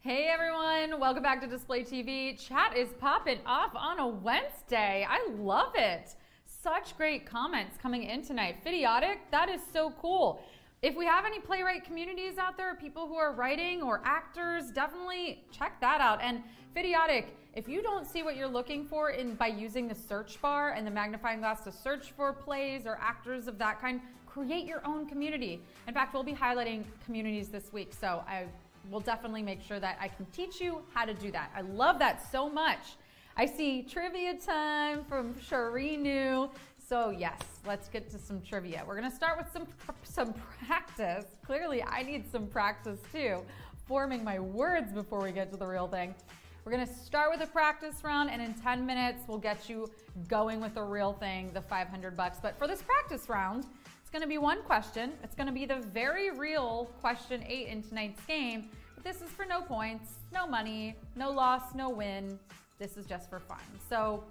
Hey everyone, welcome back to Display TV. Chat is popping off on a Wednesday. I love it. Such great comments coming in tonight. Fidiotic, that is so cool. If we have any playwright communities out there, people who are writing or actors, definitely check that out. And Fidiotic, if you don't see what you're looking for by using the search bar and the magnifying glass to search for plays or actors of that kind, create your own community. In fact, we'll be highlighting communities this week, so I will definitely make sure that I can teach you how to do that. I love that so much. I see trivia time from Sharinu. So yes, let's get to some trivia. We're gonna start with some practice. Clearly I need some practice too, forming my words before we get to the real thing. We're gonna start with a practice round, and in 10 minutes, we'll get you going with the real thing, the 500 bucks. But for this practice round, it's gonna be one question. It's gonna be the very real question 8 in tonight's game. But this is for no points, no money, no loss, no win. This is just for fun. So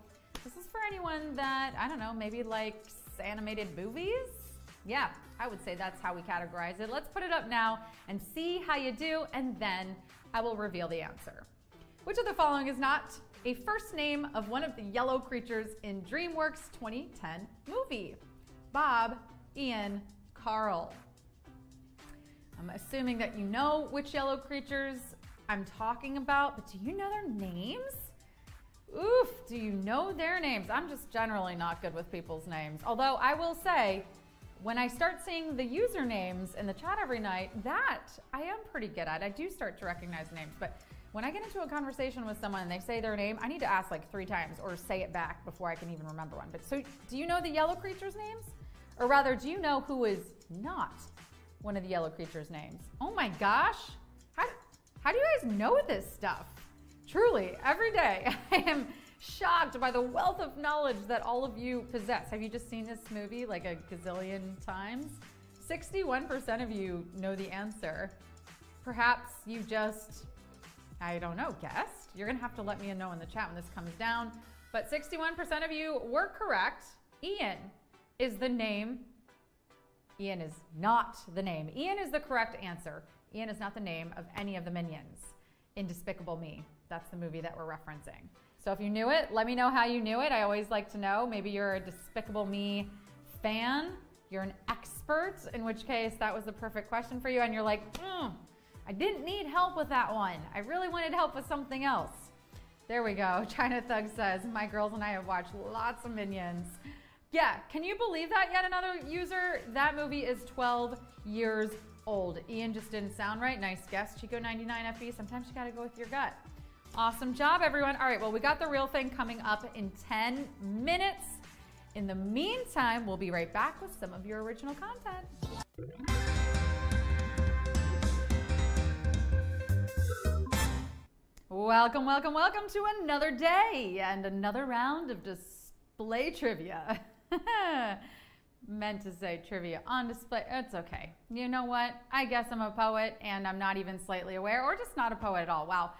this is for anyone that, I don't know, maybe likes animated movies? Yeah, I would say that's how we categorize it. Let's put it up now and see how you do, and then I will reveal the answer. Which of the following is not a first name of one of the yellow creatures in DreamWorks' 2010 movie? Bob, Ian, Carl. I'm assuming that you know which yellow creatures I'm talking about, but do you know their names? Oof, do you know their names? I'm just generally not good with people's names. Although I will say, when I start seeing the usernames in the chat every night, that I am pretty good at. I do start to recognize names, but when I get into a conversation with someone and they say their name, I need to ask like 3 times or say it back before I can even remember one. But so, do you know the yellow creatures' names? Or rather, do you know who is not one of the yellow creatures' names? Oh my gosh, how do you guys know this stuff? Truly, every day, I am shocked by the wealth of knowledge that all of you possess. Have you just seen this movie like a gazillion times? 61% of you know the answer. Perhaps you just, I don't know, guessed? You're gonna have to let me know in the chat when this comes down. But 61% of you were correct. Ian is the name. Ian is not the name. Ian is the correct answer. Ian is not the name of any of the minions in Despicable Me. That's the movie that we're referencing. So if you knew it, let me know how you knew it. I always like to know. Maybe you're a Despicable Me fan. You're an expert, in which case that was the perfect question for you. And you're like, I didn't need help with that one. I really wanted help with something else. There we go. China Thug says, my girls and I have watched lots of Minions. Yeah, can you believe that? Yet another user. That movie is 12 years old. Ian just didn't sound right. Nice guess, Chico99FB. Sometimes you gotta go with your gut. Awesome job, everyone. All right, well, we got the real thing coming up in 10 minutes. In the meantime, we'll be right back with some of your original content. Welcome, welcome, welcome to another day and another round of display trivia. Meant to say trivia on display. It's okay. You know what? I guess I'm a poet and I'm not even slightly aware, or just not a poet at all. Wow.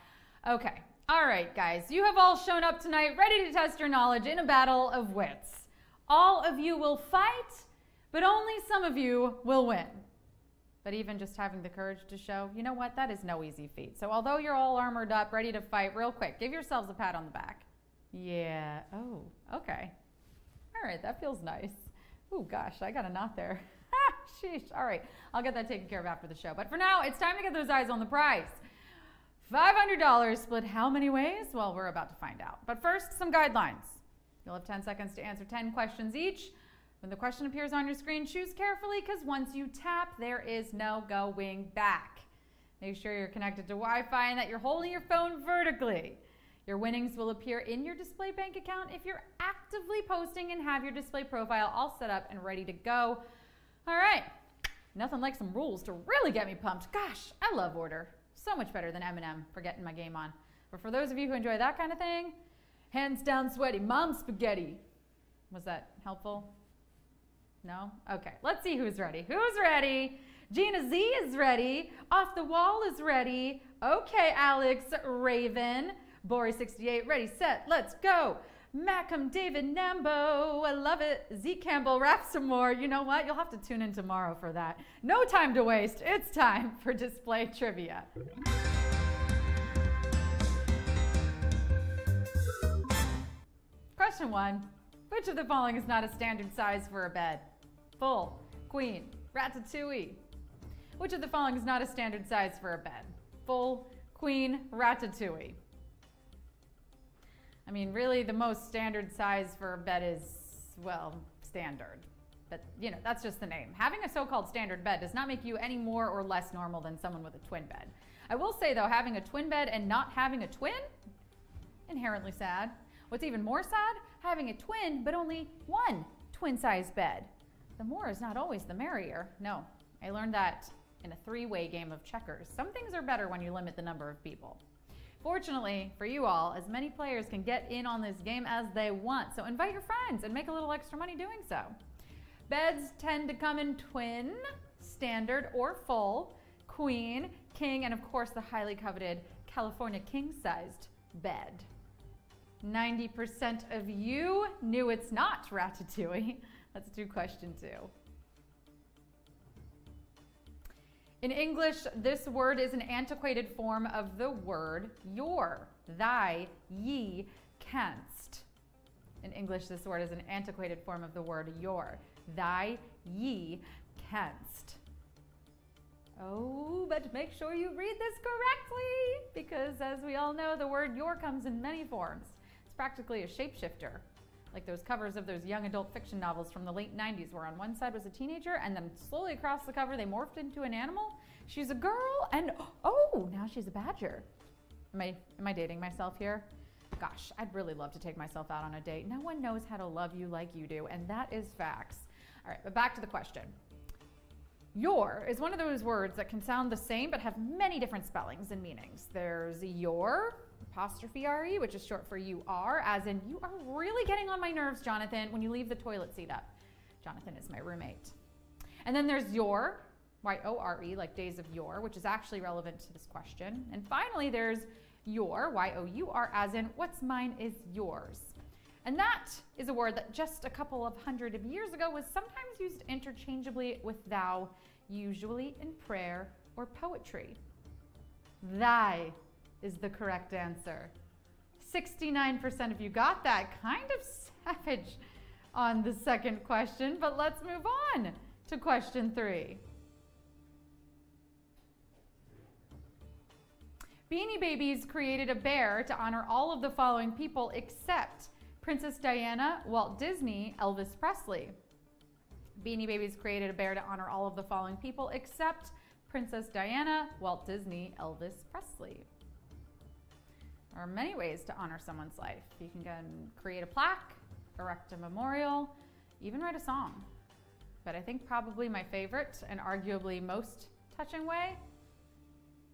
Okay. All right, guys. You have all shown up tonight ready to test your knowledge in a battle of wits. All of you will fight, but only some of you will win. But even just having the courage to show, you know what? That is no easy feat. So although you're all armored up, ready to fight, real quick, give yourselves a pat on the back. Yeah. Oh, okay. All right. That feels nice. Oh gosh, I got a knot there. Sheesh. All right, I'll get that taken care of after the show. But for now, it's time to get those eyes on the prize. $500 split how many ways? Well, we're about to find out. But first, some guidelines. You'll have 10 seconds to answer 10 questions each. When the question appears on your screen, choose carefully, because once you tap, there is no going back. Make sure you're connected to Wi-Fi and that you're holding your phone vertically. Your winnings will appear in your display bank account if you're actively posting and have your display profile all set up and ready to go. All right, nothing like some rules to really get me pumped. Gosh, I love order. So much better than Eminem for getting my game on. But for those of you who enjoy that kind of thing, hands down sweaty, mom spaghetti. Was that helpful? No? Okay, let's see who's ready. Who's ready? Gina Z is ready. Off the Wall is ready. Okay, Alex Raven. Bori68, ready, set, let's go. Macam David Nambo, I love it. Z Campbell, rap some more. You know what? You'll have to tune in tomorrow for that. No time to waste. It's time for display trivia. Question 1. Which of the following is not a standard size for a bed? Full, queen, ratatouille. Which of the following is not a standard size for a bed? Full, queen, ratatouille. I mean, really, the most standard size for a bed is, well, standard. But, you know, that's just the name. Having a so-called standard bed does not make you any more or less normal than someone with a twin bed. I will say, though, having a twin bed and not having a twin, inherently sad. What's even more sad, having a twin but only one twin-size bed. The more is not always the merrier. No, I learned that in a three-way game of checkers. Some things are better when you limit the number of people. Fortunately for you all, as many players can get in on this game as they want, so invite your friends and make a little extra money doing so. Beds tend to come in twin, standard, or full, queen, king, and of course the highly coveted California king-sized bed. 90% of you knew it's not ratatouille. Let's do question 2. In English, this word is an antiquated form of the word your, thy, ye, canst. In English, this word is an antiquated form of the word your, thy, ye, canst. Oh, but make sure you read this correctly, because as we all know, the word your comes in many forms. It's practically a shapeshifter, like those covers of those young adult fiction novels from the late 90s, where on one side was a teenager, and then slowly across the cover they morphed into an animal. She's a girl, and oh, now she's a badger. Am I dating myself here? Gosh, I'd really love to take myself out on a date. No one knows how to love you like you do, and that is facts. All right, but back to the question. Your is one of those words that can sound the same but have many different spellings and meanings. There's your, apostrophe R-E, which is short for you are, as in you are really getting on my nerves, Jonathan, when you leave the toilet seat up. Jonathan is my roommate. And then there's your, Y-O-R-E, like days of yore, which is actually relevant to this question. And finally, there's your, Y-O-U-R, as in what's mine is yours. And that is a word that just a couple of hundred of years ago was sometimes used interchangeably with thou, usually in prayer or poetry. Thy is the correct answer. 69% of you got that. Kind of savage on the second question, but let's move on to question 3. Beanie Babies created a bear to honor all of the following people except Princess Diana, Walt Disney, Elvis Presley. Beanie Babies created a bear to honor all of the following people except Princess Diana, Walt Disney, Elvis Presley. There are many ways to honor someone's life. You can go and create a plaque, erect a memorial, even write a song. But I think probably my favorite and arguably most touching way,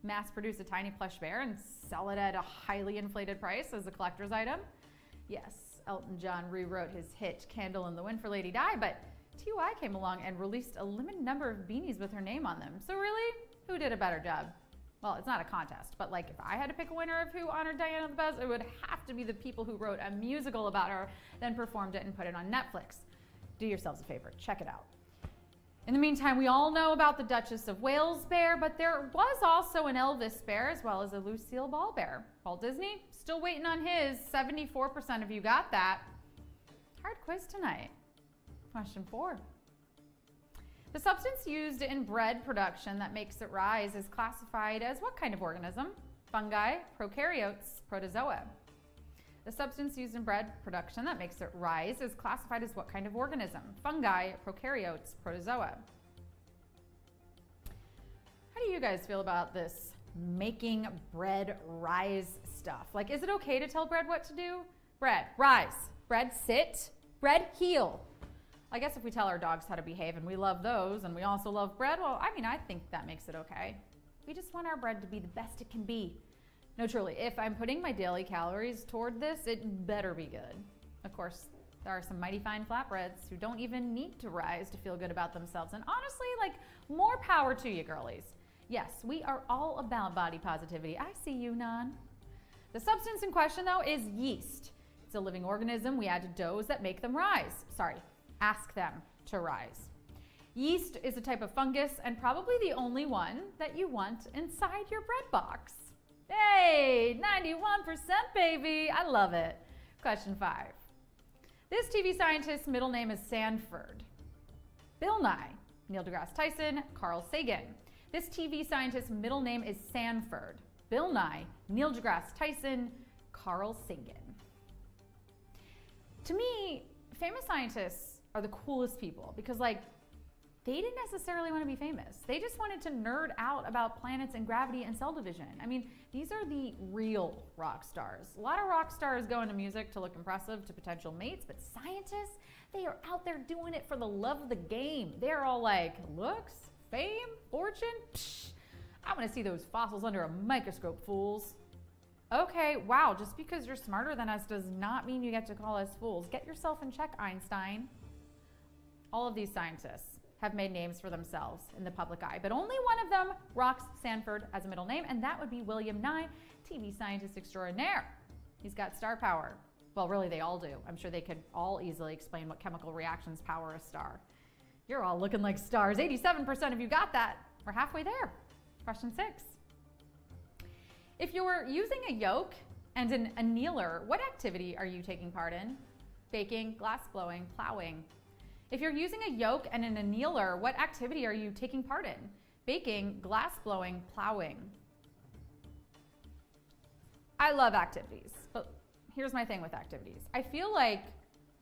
mass produce a tiny plush bear and sell it at a highly inflated price as a collector's item. Yes, Elton John rewrote his hit Candle in the Wind for Lady Di, but TUI came along and released a limited number of beanies with her name on them. So really, who did a better job? Well, it's not a contest, but like if I had to pick a winner of who honored Diana the best, it would have to be the people who wrote a musical about her, then performed it and put it on Netflix. Do yourselves a favor, check it out. In the meantime, we all know about the Duchess of Wales bear, but there was also an Elvis bear as well as a Lucille Ball bear. Walt Disney, still waiting on his. 74% of you got that. Hard quiz tonight. Question 4. The substance used in bread production that makes it rise is classified as what kind of organism? Fungi, prokaryotes, protozoa. The substance used in bread production that makes it rise is classified as what kind of organism? Fungi, prokaryotes, protozoa. How do you guys feel about this making bread rise stuff? Like, is it okay to tell bread what to do? Bread, rise. Bread, sit. Bread, heel. I guess if we tell our dogs how to behave and we love those and we also love bread, well, I mean, I think that makes it okay. We just want our bread to be the best it can be. No, truly, if I'm putting my daily calories toward this, it better be good. Of course, there are some mighty fine flatbreads who don't even need to rise to feel good about themselves. And honestly, like, more power to you, girlies. Yes, we are all about body positivity. I see you, Nan. The substance in question, though, is yeast. It's a living organism we add to doughs that make them rise. Sorry, ask them to rise. Yeast is a type of fungus and probably the only one that you want inside your bread box. Hey, 91%, baby. I love it. Question 5. This TV scientist's middle name is Sanford. Bill Nye, Neil deGrasse Tyson, Carl Sagan. This TV scientist's middle name is Sanford. Bill Nye, Neil deGrasse Tyson, Carl Sagan. To me, famous scientists are the coolest people because, like, they didn't necessarily want to be famous. They just wanted to nerd out about planets and gravity and cell division. I mean, these are the real rock stars. A lot of rock stars go into music to look impressive to potential mates, but scientists, they are out there doing it for the love of the game. They're all like, looks, fame, fortune, psh, I want to see those fossils under a microscope, fools. Okay, wow, just because you're smarter than us does not mean you get to call us fools. Get yourself in check, Einstein. All of these scientists have made names for themselves in the public eye, but only one of them rocks Sanford as a middle name, and that would be William Nye, TV scientist extraordinaire. He's got star power. Well, really, they all do. I'm sure they could all easily explain what chemical reactions power a star. You're all looking like stars. 87% of you got that. We're halfway there. Question 6. If you're using a yoke and an annealer, what activity are you taking part in? Baking, glass blowing, plowing. If you're using a yoke and an annealer, what activity are you taking part in? Baking, glass blowing, plowing. I love activities, but here's my thing with activities. I feel like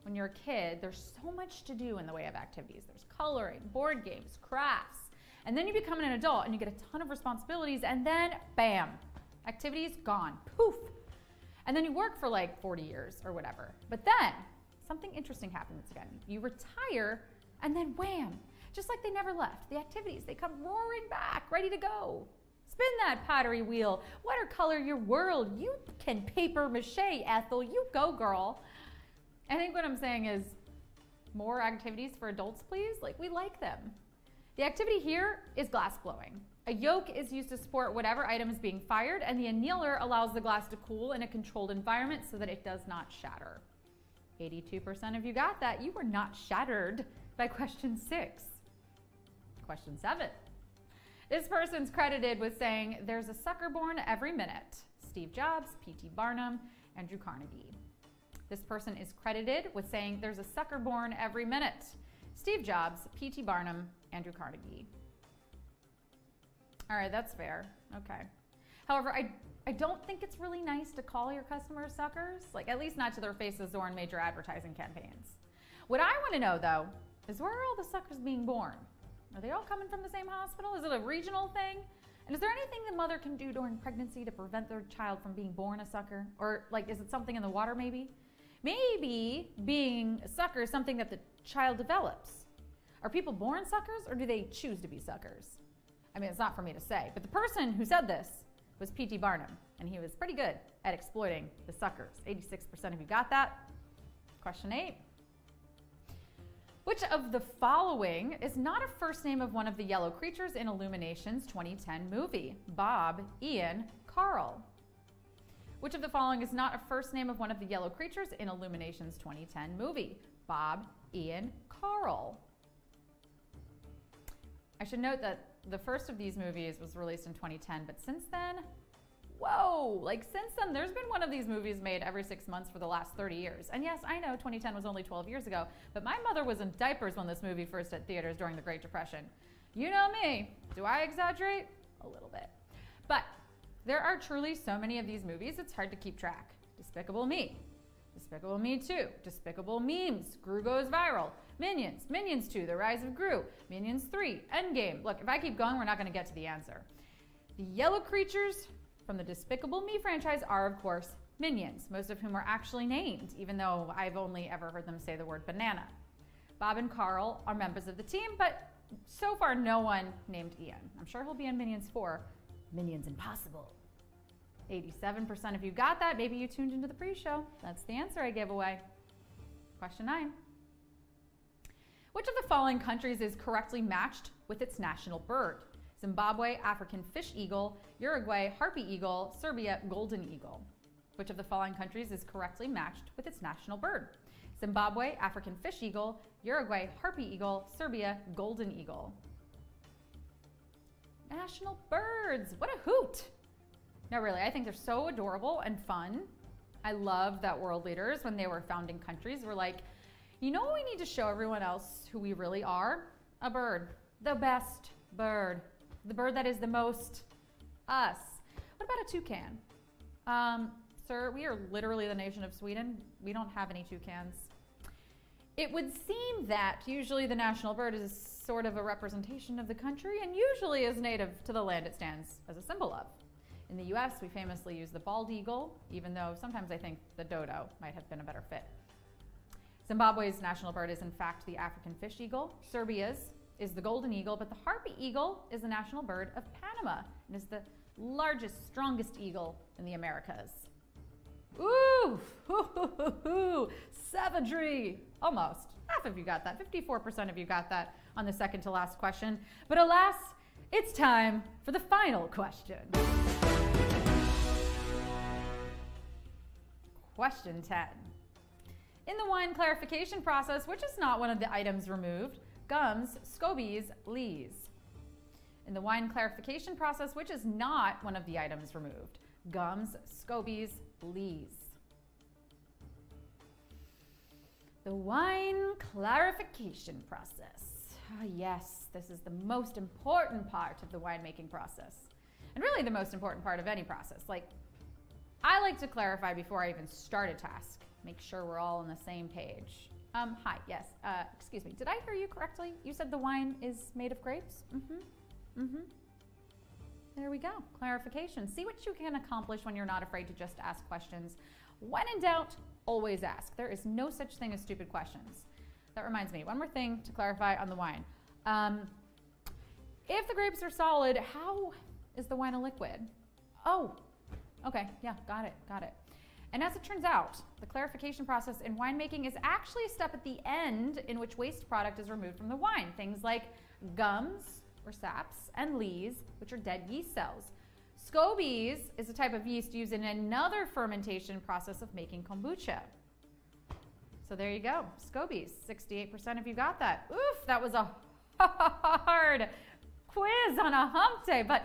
when you're a kid, there's so much to do in the way of activities. There's coloring, board games, crafts, and then you become an adult and you get a ton of responsibilities, and then bam, activities gone, poof. And then you work for like 40 years or whatever. But then something interesting happens again. You retire and then wham, just like they never left. The activities, they come roaring back, ready to go. Spin that pottery wheel. Watercolor your world. You can paper mache, Ethel. You go, girl. I think what I'm saying is more activities for adults, please. Like, we like them. The activity here is glass blowing. A yoke is used to support whatever item is being fired, and the annealer allows the glass to cool in a controlled environment so that it does not shatter. 82% of you got that. You were not shattered by question 6. Question 7. This person's credited with saying, there's a sucker born every minute. Steve Jobs, P.T. Barnum, Andrew Carnegie. This person is credited with saying, there's a sucker born every minute. Steve Jobs, P.T. Barnum, Andrew Carnegie. All right, that's fair. Okay. However, I don't think it's really nice to call your customers suckers, like at least not to their faces or in major advertising campaigns. What I want to know, though, is where are all the suckers being born? Are they all coming from the same hospital? Is it a regional thing? And is there anything the mother can do during pregnancy to prevent their child from being born a sucker? Or like, is it something in the water maybe? Maybe being a sucker is something that the child develops. Are people born suckers or do they choose to be suckers? I mean, it's not for me to say, but the person who said this was P.T. Barnum, and he was pretty good at exploiting the suckers. 86% of you got that. Question 8. Which of the following is not a first name of one of the yellow creatures in Illumination's 2010 movie? Bob, Ian, Carl. Which of the following is not a first name of one of the yellow creatures in Illumination's 2010 movie? Bob, Ian, Carl. I should note that the first of these movies was released in 2010, but since then, whoa, like since then, there's been one of these movies made every 6 months for the last 30 years. And yes, I know 2010 was only 12 years ago, but my mother was in diapers when this movie first hit theaters during the Great Depression. You know me. Do I exaggerate? A little bit. But there are truly so many of these movies, it's hard to keep track. Despicable Me. Despicable Me 2. Despicable Memes. Gru Goes Viral. Minions. Minions 2. The Rise of Gru. Minions 3. Endgame. Look, if I keep going, we're not going to get to the answer. The yellow creatures from the Despicable Me franchise are, of course, minions, most of whom are actually named, even though I've only ever heard them say the word banana. Bob and Carl are members of the team, but so far no one named Ian. I'm sure he'll be in Minions 4. Minions Impossible. 87% of you got that. Maybe you tuned into the pre-show. That's the answer I gave away. Question 9. Which of the following countries is correctly matched with its national bird? Zimbabwe, African fish eagle, Uruguay, harpy eagle, Serbia, golden eagle. Which of the following countries is correctly matched with its national bird? Zimbabwe, African fish eagle, Uruguay, harpy eagle, Serbia, golden eagle. National birds, what a hoot! No, really, I think they're so adorable and fun. I love that world leaders, when they were founding countries, were like, You know what we need to show everyone else who we really are? A bird. The best bird. The bird that is the most us. What about a toucan? Sir, we are literally the nation of Sweden. We don't have any toucans. It would seem that usually the national bird is sort of a representation of the country and usually is native to the land it stands as a symbol of. In the US, we famously use the bald eagle, even though sometimes I think the dodo might have been a better fit. Zimbabwe's national bird is in fact the African fish eagle. Serbia's is the golden eagle, but the harpy eagle is the national bird of Panama and is the largest, strongest eagle in the Americas. Ooh, savagery. Almost. Half of you got that. 54% of you got that on the second to last question. But alas, it's time for the final question. Question 10. In the wine clarification process, which is not one of the items removed, gums, scobies, lees. In the wine clarification process, which is not one of the items removed, gums, scobies, lees. The wine clarification process. Oh, yes, this is the most important part of the winemaking process. And really the most important part of any process. I like to clarify before I even start a task. Make sure we're all on the same page. Hi, yes, excuse me, did I hear you correctly? You said the wine is made of grapes? There we go, clarification. See what you can accomplish when you're not afraid to just ask questions. When in doubt, always ask. There is no such thing as stupid questions. That reminds me, one more thing to clarify on the wine. If the grapes are solid, how is the wine a liquid? Oh, okay, yeah, got it. And as it turns out, the clarification process in winemaking is actually a step at the end in which waste product is removed from the wine. Things like gums, or saps, and lees, which are dead yeast cells. Scobies is a type of yeast used in another fermentation process of making kombucha. So there you go, scobies. 68% of you got that. Oof, that was a hard quiz on a hump day, but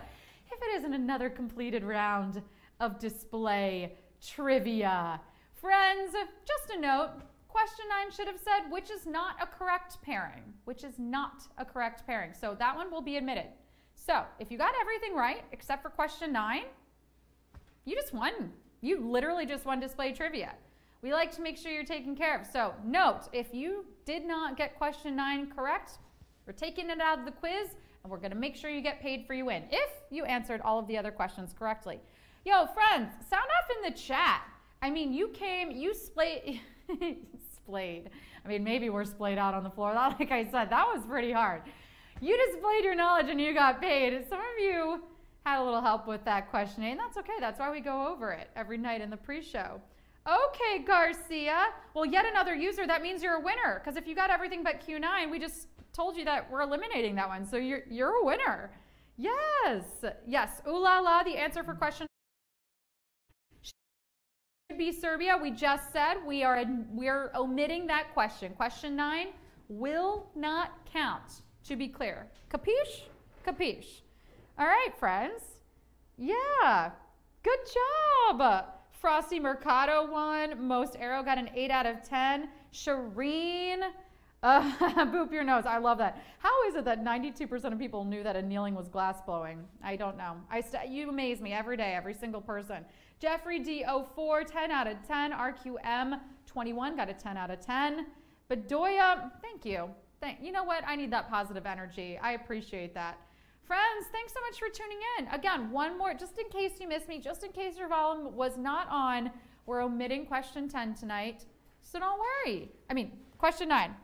if it isn't another completed round of display trivia. Friends, just a note, question 9 should have said, which is not a correct pairing. Which is not a correct pairing. So that one will be admitted. So if you got everything right, except for question 9, you just won. You literally just won display trivia. We like to make sure you're taken care of. So note, if you did not get question 9 correct, we're taking it out of the quiz and we're gonna make sure you get paid for you win if you answered all of the other questions correctly. Yo, friends, sound off in the chat. I mean, you splayed. Splayed. I mean, maybe we're splayed out on the floor. Like I said, that was pretty hard. You displayed your knowledge and you got paid. Some of you had a little help with that questioning, and that's okay. That's why we go over it every night in the pre-show. Okay, Garcia. Well, yet another user. That means you're a winner, because if you got everything but Q9, we just told you that we're eliminating that one. So you're a winner. Yes. Yes. Ooh la la, the answer for question should be Serbia. We just said we're omitting that question. Question 9 will not count, to be clear. Capiche? Capiche. All right, friends. Yeah. Good job. Frosty Mercado won. Most Arrow got an 8 out of 10. Shireen, boop your nose. I love that. How is it that 92% of people knew that annealing was glass blowing? I don't know. You amaze me every day, every single person. Jeffrey D04, 10 out of 10. RQM 21 got a 10 out of 10. Bedoya, thank you. You know what? I need that positive energy. I appreciate that. Friends, thanks so much for tuning in. Again, one more, just in case you missed me, just in case your volume was not on, we're omitting question 10 tonight. So don't worry. I mean, question 9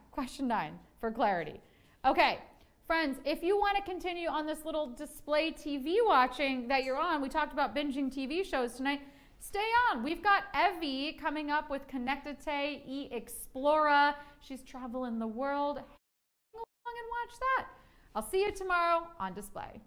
for clarity. Okay, friends, if you want to continue on this little display TV watching that you're on, we talked about binging TV shows tonight. Stay on. We've got Evie coming up with Connectate e Explora. She's traveling the world. Hang along and watch that. I'll see you tomorrow on display.